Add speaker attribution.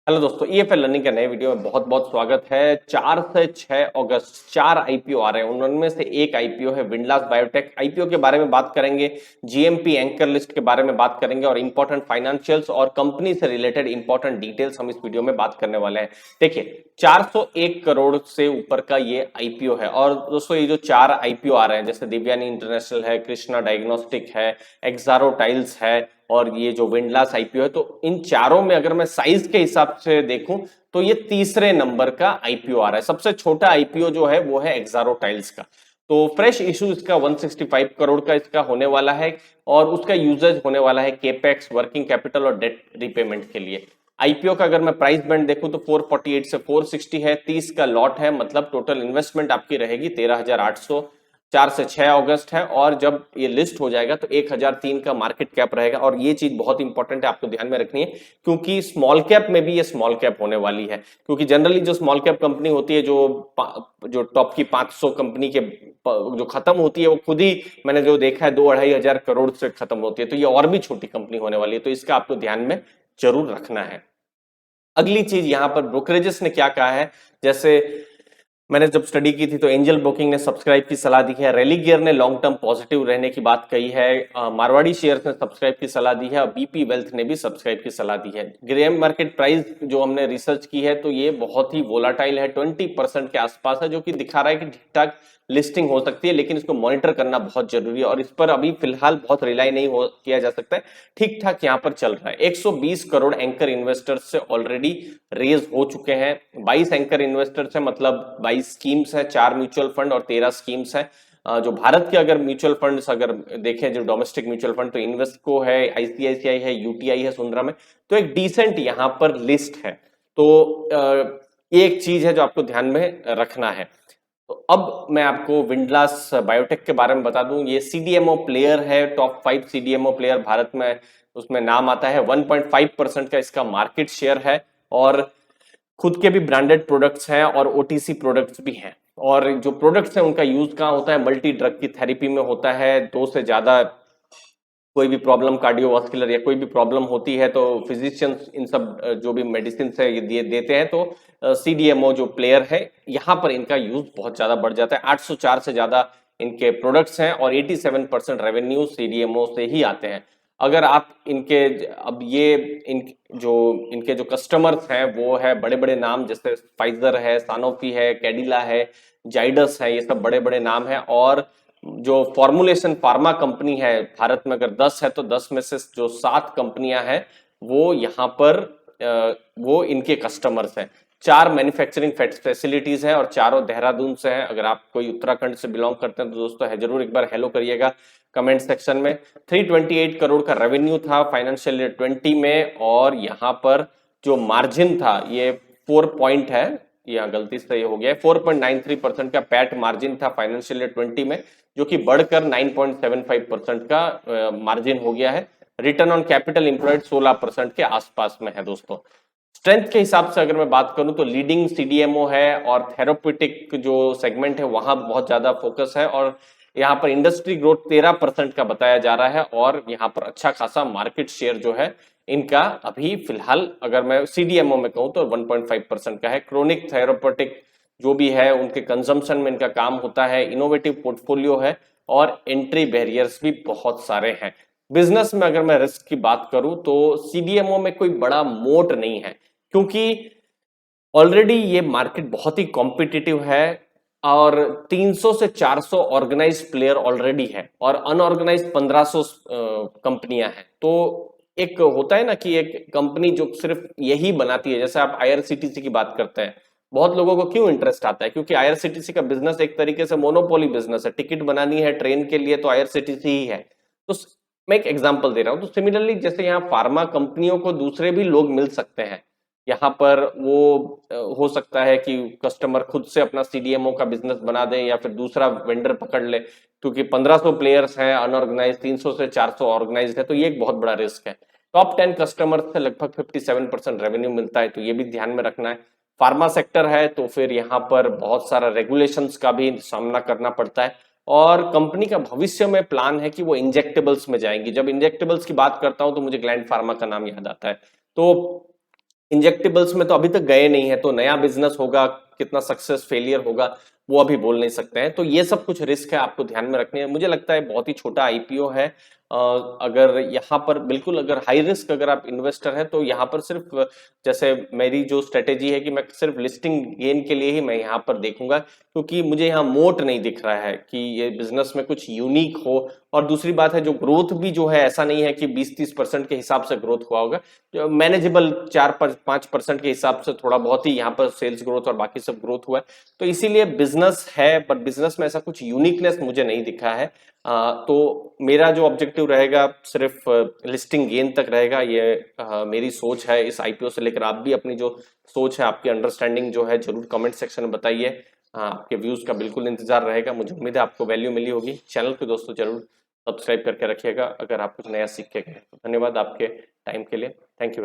Speaker 1: Hello दोस्तों, EFL learning के नए वीडियो में बहुत बहुत स्वागत है। 4 से 6 अगस्त 4 आईपीओ आ रहे हैं। उनमें से एक आईपीओ है विंडलास बायोटेक। आईपीओ के बारे में बात करेंगे, जीएमपी एंकर लिस्ट के बारे में बात करेंगे और इंपॉर्टेंट फाइनेंशियल्स और कंपनी से रिलेटेड इंपॉर्टेंट डिटेल्स हम इस वीडियो में बात करने वाले हैं। देखिए, 401 करोड़ से ऊपर का ये आईपीओ है। और दोस्तों, ये जो 4 आईपीओ आ रहे हैं, जैसे दिव्यानी इंटरनेशनल है, कृष्णा डायग्नोस्टिक है, एक्सारो टाइल्स है और ये जो विंडलास आईपीओ है, तो इन चारों में अगर मैं साइज के हिसाब से देखूं तो ये तीसरे नंबर का आईपीओ आ रहा है। सबसे छोटा आईपीओ जो है वो है एक्सारो टाइल्स का। तो फ्रेश इशू इसका 165 करोड़ का इसका होने वाला है और उसका यूजेज होने वाला है केपेक्स, वर्किंग कैपिटल और डेट रिपेमेंट के लिए। आईपीओ का अगर मैं प्राइस बैंड देखूं तो 448 से 460 है। 30 का लॉट है, मतलब टोटल इन्वेस्टमेंट आपकी रहेगी 13,800। 4 से 6 अगस्त है और जब ये लिस्ट हो जाएगा तो 1003 का मार्केट कैप रहेगा। और ये चीज बहुत इंपॉर्टेंट है, आपको ध्यान में रखनी है, क्योंकि स्मॉल कैप में भी ये स्मॉल कैप होने वाली है। क्योंकि जनरली जो स्मॉल कैप कंपनी होती है, जो टॉप की 500 कंपनी के जो खत्म होती है, वो खुद ही मैंने जो देखा है 2-2.5 हजार करोड़ से खत्म होती है। तो ये और भी छोटी कंपनी होने वाली है, तो इसका आपको ध्यान में जरूर रखना है। अगली चीज यहां पर ब्रोकरेजेस ने क्या कहा है, जैसे मैंने जब स्टडी की थी तो एंजल ब्रोकिंग ने सब्सक्राइब की सलाह दी है, रेलिगियर ने लॉन्ग टर्म पॉजिटिव रहने की बात कही है, मारवाड़ी शेयर्स ने सब्सक्राइब की सलाह दी है और बीपी वेल्थ ने भी सब्सक्राइब की सलाह दी है। ग्रेम मार्केट प्राइस जो हमने रिसर्च की है तो ये बहुत ही वोलाटाइल है, 20% के आसपास है, जो कि दिखा रहा है कि ठीक ठाक लिस्टिंग हो सकती है, लेकिन इसको मॉनिटर करना बहुत जरूरी है और इस पर अभी फिलहाल बहुत रिलाई नहीं हो किया जा सकता है। ठीक ठाक यहाँ पर चल रहा है। 120 करोड़ एंकर इन्वेस्टर्स से ऑलरेडी रेज हो चुके हैं। 22 एंकर इन्वेस्टर्स है, मतलब 22 स्कीम्स है, 4 म्यूचुअल फंड और 13 स्कीम्स है। जो भारत के अगर म्यूचुअल फंड्स अगर देखें, जो डोमेस्टिक म्यूचुअल फंड, तो इन्वेस्टको है, आईसीआईसीआई है, यूटीआई है, सुंदरम है। तो एक डिसेंट यहाँ पर लिस्ट है। तो ये एक चीज है जो आपको ध्यान में रखना है। तो अब मैं आपको विंडलास बायोटेक के बारे में बता दूं। ये सीडीएमओ प्लेयर है, टॉप 5 सीडीएमओ प्लेयर भारत में उसमें नाम आता है। 1.5% का इसका मार्केट शेयर है और खुद के भी ब्रांडेड प्रोडक्ट्स हैं और ओटीसी प्रोडक्ट्स भी हैं। और जो प्रोडक्ट्स हैं उनका यूज कहाँ होता है, मल्टी ड्रग की थेरेपी में होता है। 2 से ज्यादा कोई भी प्रॉब्लम, कार्डियोवास्कुलर या कोई भी प्रॉब्लम होती है तो फिजिशियंस इन सब जो भी मेडिसिन है ये देते हैं। तो सीडीएमओ जो प्लेयर है यहाँ पर इनका यूज बहुत ज्यादा बढ़ जाता है। 804 से ज्यादा इनके प्रोडक्ट्स हैं और 87% रेवेन्यू सीडीएमओ से ही आते हैं। अगर आप इनके अब ये इनके जो कस्टमर्स हैं वो है बड़े बड़े नाम, जैसे फाइजर है, सानोफी है, कैडिला है, जाइडस है, ये सब बड़े बड़े नाम हैं। और जो फॉर्मुलेशन फार्मा कंपनी है भारत में, अगर 10 है तो 10 में से जो 7 कंपनियां हैं वो यहाँ पर वो इनके कस्टमर्स हैं। 4 मैन्युफैक्चरिंग फैसिलिटीज है और चारों देहरादून से हैं। अगर आप कोई उत्तराखंड से बिलोंग करते हैं तो दोस्तों है जरूर एक बार हेलो करिएगा कमेंट सेक्शन में। 328 करोड़ का रेवेन्यू था फाइनेंशियल ईयर 20 में और यहाँ पर जो मार्जिन था ये 4 पॉइंट है, यहाँ गलती से ये हो गया है, 4.93% का पैट मार्जिन था फाइनेंशियल ईयर 20 में, जो कि बढ़कर 9.75% का मार्जिन हो गया है। रिटर्न ऑन कैपिटल एम्प्लॉयड 16% के आसपास में है दोस्तों। स्ट्रेंथ के हिसाब से अगर मैं बात करूं तो लीडिंग सीडीएमओ है और थेराप्यूटिक जो सेगमेंट है वहां बहुत ज्यादा फोकस है और यहाँ पर इंडस्ट्री ग्रोथ 13% का बताया जा रहा है और यहाँ पर अच्छा खासा मार्केट शेयर जो है इनका अभी फिलहाल अगर मैं सीडीएमओ में कहूं तो 1.5% का है। क्रोनिक थेराप्यूटिक जो भी है उनके कंजम्पशन में इनका काम होता है। इनोवेटिव पोर्टफोलियो है और एंट्री बैरियर्स भी बहुत सारे हैं। बिजनेस में अगर मैं रिस्क की बात करूं तो सीडीएमओ में कोई बड़ा मोट नहीं है, क्योंकि ऑलरेडी ये मार्केट बहुत ही कॉम्पिटिटिव है और 300 से 400 ऑर्गेनाइज प्लेयर ऑलरेडी है और अनऑर्गेनाइज 1500 कंपनियां हैं। तो एक होता है ना कि एक कंपनी जो सिर्फ यही बनाती है, जैसे आप आईआरसीटीसी की बात करते हैं, बहुत लोगों को क्यों इंटरेस्ट आता है, क्योंकि आईआरसीटीसी का बिजनेस एक तरीके से मोनोपोली बिजनेस है। टिकट बनानी है ट्रेन के लिए तो आईआरसीटीसी ही है। तो मैं एक एग्जांपल दे रहा हूं। तो सिमिलरली जैसे यहाँ फार्मा कंपनियों को दूसरे भी लोग मिल सकते हैं, यहाँ पर वो हो सकता है कि कस्टमर खुद से अपना सीडीएमओ का बिजनेस बना दे या फिर दूसरा वेंडर पकड़ ले, क्योंकि 1500 प्लेयर्स हैं अनऑर्गेनाइज, 300 से 400 ऑर्गेनाइज है, तो ये एक बहुत बड़ा रिस्क है। टॉप 10 कस्टमर से लगभग 57% रेवेन्यू मिलता है, तो ये भी ध्यान में रखना है। फार्मा सेक्टर है तो फिर यहाँ पर बहुत सारा रेगुलेशंस का भी सामना करना पड़ता है और कंपनी का भविष्य में प्लान है कि वो इंजेक्टेबल्स में जाएंगी। जब इंजेक्टेबल्स की बात करता हूं तो मुझे ग्लैंड फार्मा का नाम याद आता है। तो इंजेक्टेबल्स में तो अभी तक गए नहीं है, तो नया बिजनेस होगा, कितना सक्सेस फेलियर होगा वो अभी बोल नहीं सकते हैं। तो ये सब कुछ रिस्क है, आपको ध्यान में रखने हैं। मुझे लगता है बहुत ही छोटा आईपीओ है। अगर यहाँ पर बिल्कुल अगर हाई रिस्क अगर आप इन्वेस्टर हैं तो यहाँ पर सिर्फ जैसे मेरी जो स्ट्रेटेजी है कि मैं सिर्फ लिस्टिंग गेन के लिए ही मैं यहाँ पर देखूंगा, क्योंकि मुझे यहाँ मोट नहीं दिख रहा है कि ये बिजनेस में कुछ यूनिक हो। और दूसरी बात है, जो ग्रोथ भी जो है ऐसा नहीं है कि 20-30% के हिसाब से ग्रोथ हुआ होगा, जो मैनेजेबल 4-5% के हिसाब से थोड़ा बहुत ही यहाँ पर सेल्स ग्रोथ और बाकी सब ग्रोथ हुआ है। तो इसीलिए बिजनेस है, बट बिजनेस में ऐसा कुछ यूनिकनेस मुझे नहीं दिखा है। तो मेरा जो ऑब्जेक्टिव रहेगा सिर्फ लिस्टिंग गेन तक रहेगा, ये मेरी सोच है इस आईपीओ से लेकर। आप भी अपनी जो सोच है, आपकी अंडरस्टैंडिंग जो है, जरूर कमेंट सेक्शन में बताइए। आपके व्यूज का बिल्कुल इंतजार रहेगा। मुझे उम्मीद है आपको वैल्यू मिली होगी। चैनल को दोस्तों जरूर सब्सक्राइब करके रखिएगा अगर आप कुछ नया सीख के गए। तो धन्यवाद आपके टाइम के लिए। Thank you very much.